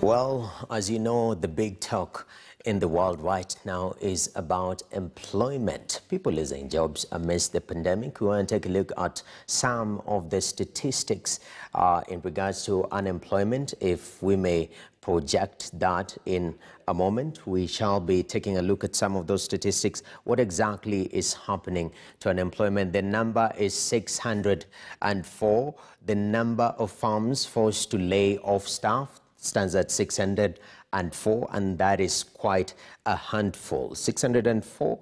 Well, as you know, the big talk in the world right now is about employment. People losing jobs amidst the pandemic. We want to take a look at some of the statistics in regards to unemployment. If we may project that in a moment, we shall be taking a look at some of those statistics. What exactly is happening to unemployment? The number is 604. The number of firms forced to lay off staff stands at 604, and that is quite a handful. 604,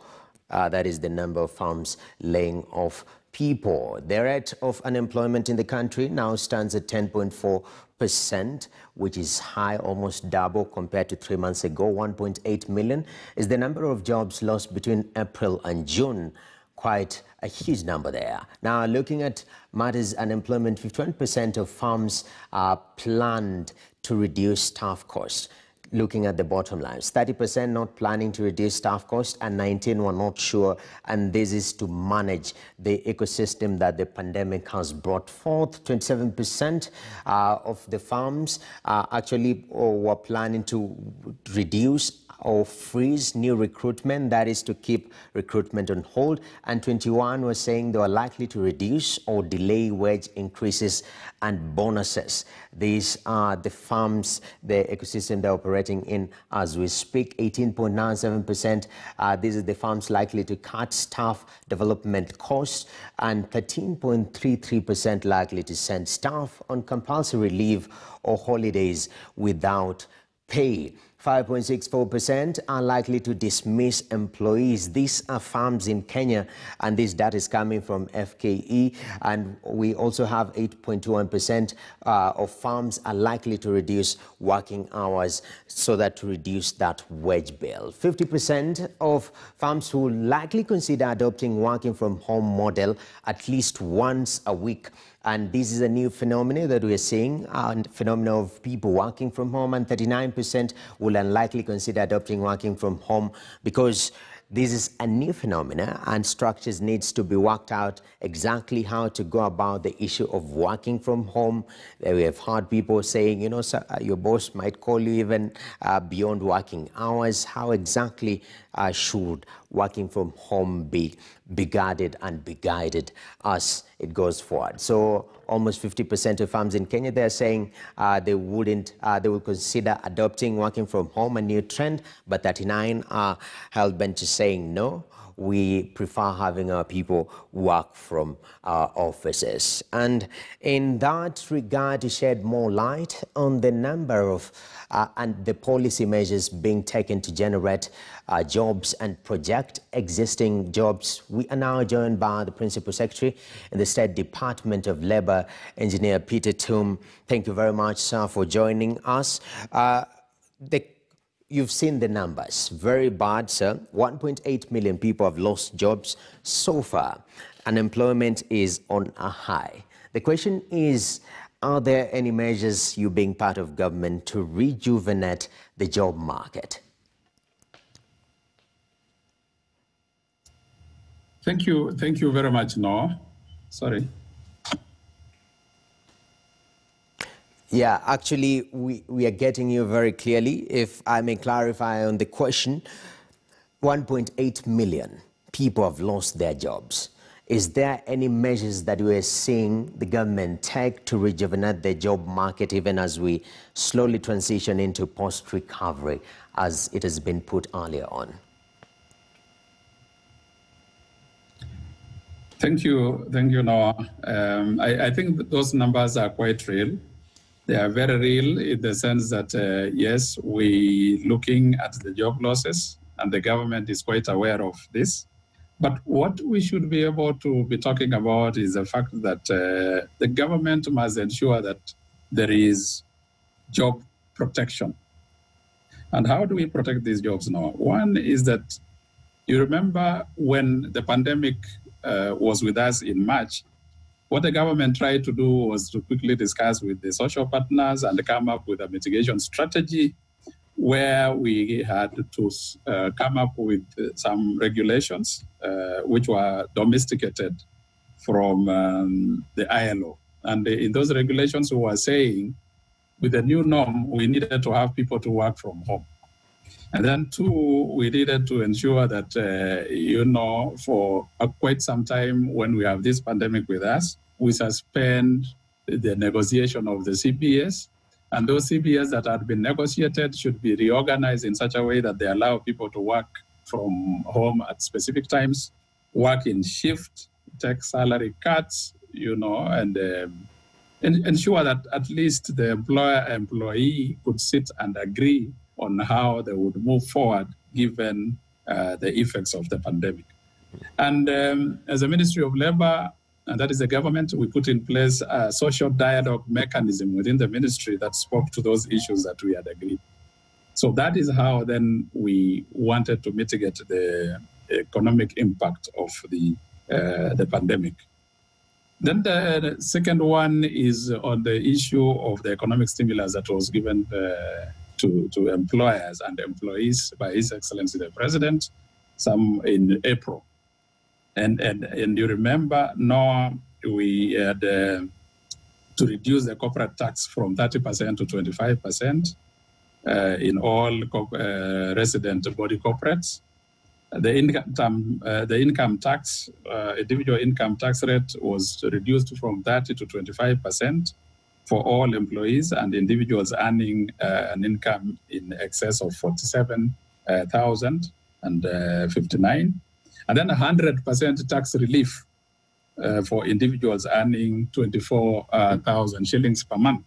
that is the number of firms laying off people. The rate of unemployment in the country now stands at 10.4%, which is high, almost double compared to 3 months ago. 1.8 million is the number of jobs lost between April and June. Quite a huge number there. Now, looking at matters unemployment, 51% of firms are planned to reduce staff costs. Looking at the bottom lines, 30% not planning to reduce staff costs and 19 were not sure, and this is to manage the ecosystem that the pandemic has brought forth. 27% of the firms actually were planning to reduce or freeze new recruitment, that is to keep recruitment on hold, and 21 were saying they were likely to reduce or delay wage increases and bonuses. These are the firms, the ecosystem they're operating in as we speak. 18.97%, these are the firms likely to cut staff development costs, and 13.33% likely to send staff on compulsory leave or holidays without pay. 5.64% are likely to dismiss employees. These are firms in Kenya, and this data is coming from FKE. And we also have 8.21% of firms are likely to reduce working hours so that to reduce that wage bill. 50% of firms will likely consider adopting working from home model at least once a week. And this is a new phenomenon that we are seeing, a phenomenon of people working from home, and 39% will unlikely consider adopting working from home because this is a new phenomenon and structures needs to be worked out exactly how to go about the issue of working from home. We have heard people saying, you know, your boss might call you even beyond working hours. How exactly should working from home be guarded and be guided as it goes forward? So almost 50% of firms in Kenya, they're saying they will consider adopting working from home, a new trend, but 39 are hell-bent to saying no. We prefer having our people work from our offices. And in that regard, to shed more light on the number of and the policy measures being taken to generate jobs and project existing jobs, we are now joined by the Principal Secretary in the State Department of Labour, Engineer Peter Toom. Thank you very much, sir, for joining us. You've seen the numbers, very bad, sir. 1.8 million people have lost jobs so far. Unemployment is on a high. The question is, are there any measures, you being part of government, to rejuvenate the job market? Thank you very much, Noah. Sorry. Yeah, actually, we are getting you very clearly. If I may clarify on the question, 1.8 million people have lost their jobs. Is there any measures that we are seeing the government take to rejuvenate the job market, even as we slowly transition into post-recovery, as it has been put earlier on? Thank you, Noah. I think that those numbers are quite real. They are very real in the sense that, yes, we're looking at the job losses, and the government is quite aware of this. But what we should be able to be talking about is the fact that the government must ensure that there is job protection. And how do we protect these jobs now? One is that you remember when the pandemic was with us in March, what the government tried to do was to quickly discuss with the social partners and come up with a mitigation strategy where we had to come up with some regulations which were domesticated from the ILO. And in those regulations, we were saying with the new norm, we needed to have people to work from home. And then two, we needed to ensure that, for quite some time when we have this pandemic with us, we suspend the negotiation of the CBS. And those CBS that had been negotiated should be reorganized in such a way that they allow people to work from home at specific times, work in shift, take salary cuts, and ensure that at least the employee could sit and agree on how they would move forward given the effects of the pandemic. And as a Ministry of Labor, and that is the government, we put in place a social dialogue mechanism within the ministry that spoke to those issues that we had agreed. So that is how then we wanted to mitigate the economic impact of the pandemic. Then the second one is on the issue of the economic stimulus that was given to employers and employees by His Excellency the President, some in April. And you remember, now we had to reduce the corporate tax from 30% to 25% in all resident body corporates. The income tax, individual income tax rate was reduced from 30 to 25% for all employees and individuals earning an income in excess of 47,059. And then 100% tax relief for individuals earning 24,000 shillings per month.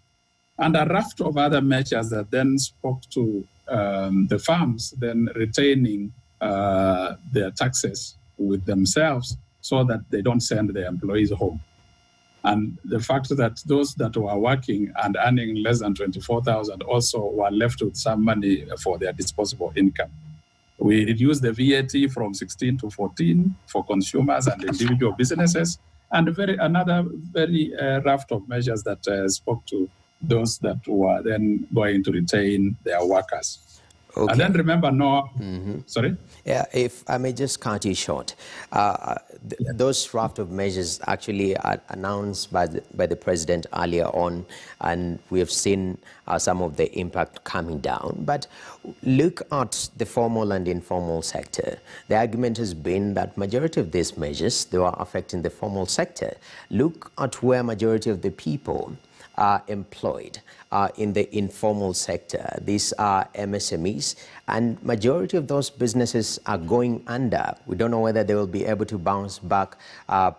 And a raft of other measures that then spoke to the firms then retaining their taxes with themselves so that they don't send their employees home. And the fact that those that were working and earning less than 24,000 also were left with some money for their disposable income. We reduced the VAT from 16 to 14 for consumers and individual businesses, and another very raft of measures that spoke to those that were then going to retain their workers. Okay. And then remember, sorry? Yeah, if I may just cut you short. Those raft of measures actually are announced by the president earlier on, and we have seen some of the impact coming down. But look at the formal and informal sector. The argument has been that majority of these measures, they are affecting the formal sector. Look at where majority of the people are employed in the informal sector. These are MSMEs, and majority of those businesses are going under. We don't know whether they will be able to bounce back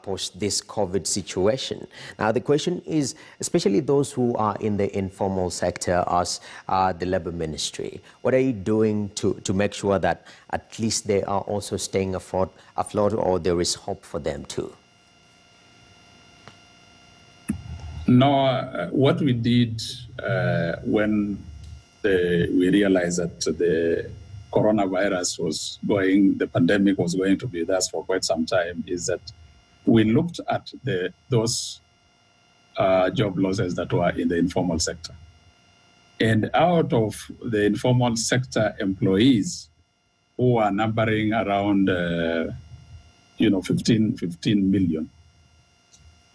post this COVID situation. Now, the question is, especially those who are in the informal sector as the Labour Ministry, what are you doing to make sure that at least they are also staying afloat, or there is hope for them too? No, what we did when we realized that the coronavirus the pandemic was going to be with us for quite some time, is that we looked at those job losses that were in the informal sector. And out of the informal sector employees, who are numbering around 15 million,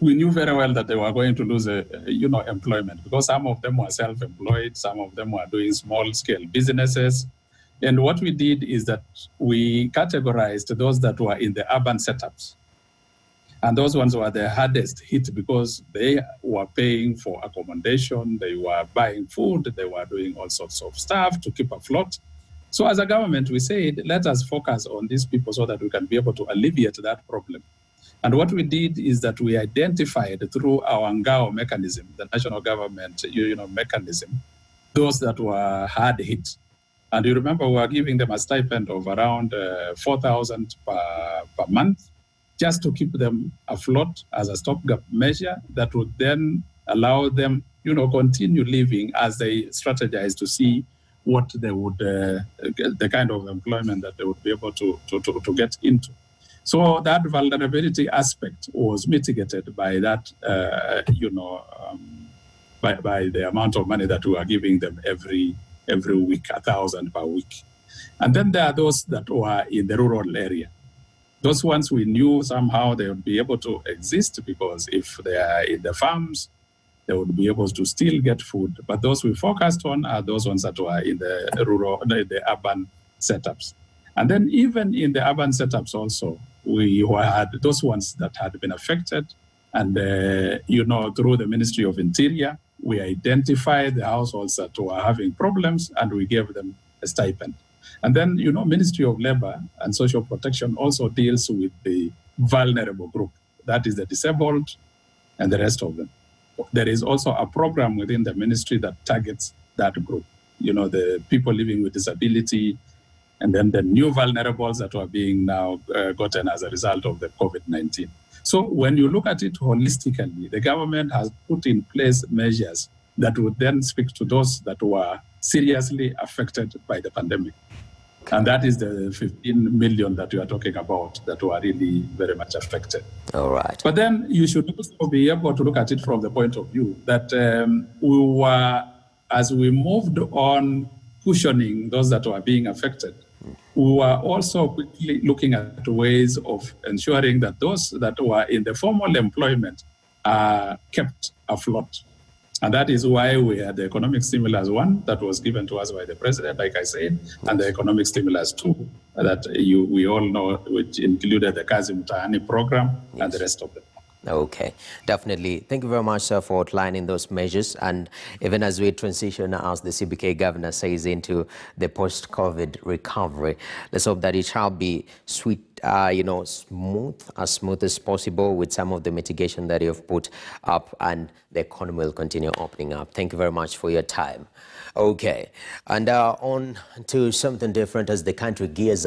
we knew very well that they were going to lose, employment, because some of them were self-employed, some of them were doing small-scale businesses. And what we did is that we categorized those that were in the urban setups. And those ones were the hardest hit because they were paying for accommodation, they were buying food, they were doing all sorts of stuff to keep afloat. So as a government, we said, let us focus on these people so that we can be able to alleviate that problem. And what we did is that we identified through our Ngao mechanism, the national government mechanism, those that were hard hit. And you remember we were giving them a stipend of around 4,000 per month, just to keep them afloat as a stopgap measure that would then allow them, continue living as they strategize to see what they would, the kind of employment that they would be able to get into. So that vulnerability aspect was mitigated by that, by the amount of money that we are giving them every week, 1,000 per week. And then there are those that were in the rural area. Those ones we knew somehow they would be able to exist because if they are in the farms, they would be able to still get food. But those we focused on are those ones that were in the rural, the urban setups. And then even in the urban setups also, we had those ones that had been affected. And, through the Ministry of Interior, we identified the households that were having problems and we gave them a stipend. And then, Ministry of Labor and Social Protection also deals with the vulnerable group. That is the disabled and the rest of them. There is also a program within the ministry that targets that group, the people living with disability, and then the new vulnerables that were being now gotten as a result of the COVID-19. So when you look at it holistically, the government has put in place measures that would then speak to those that were seriously affected by the pandemic. And that is the 15 million that you are talking about that were really very much affected. All right. But then you should also be able to look at it from the point of view that we were, as we moved on cushioning those that were being affected, we were also quickly looking at ways of ensuring that those that were in the formal employment are kept afloat. And that is why we had the economic stimulus 1 that was given to us by the president, like I said, and the economic stimulus 2 that we all know, which included the Kazi Mtaani program and the rest of them. Okay, definitely. Thank you very much, sir, for outlining those measures. And even as we transition, as the CBK governor says, into the post-COVID recovery, let's hope that it shall be sweet, smooth as possible with some of the mitigation that you have put up, and the economy will continue opening up. Thank you very much for your time. Okay, and on to something different as the country gears up.